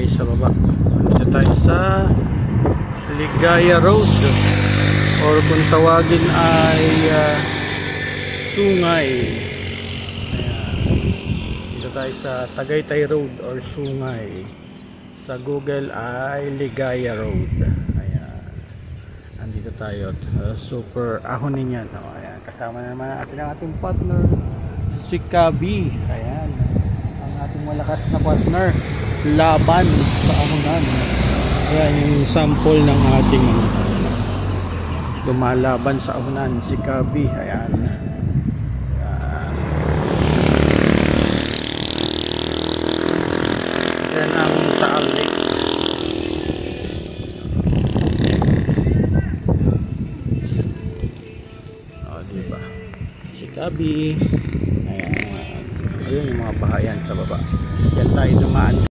tayo sa baba. Dito tayo sa Ligaya Road, or kung tawagin ay Sungay. Ayan. Dito tayo sa Tagaytay Road or Sungay. Sa Google ay Ligaya Road. Ayan. Andito tayo. Super ahonin yan. Ayan. Kasama naman natin ang ating partner, si Kabi. Ayan. Ang ating malakas na partner. Laban sa ahonan. Ayan yung sample ng ating lumalaban sa ahonan, si Kabi. Ayan. Yan ang Taal Lake. O, diba? Si Kabi. Ayan. Ayun yung mga bahayan sa baba. Yan tayo dumaan.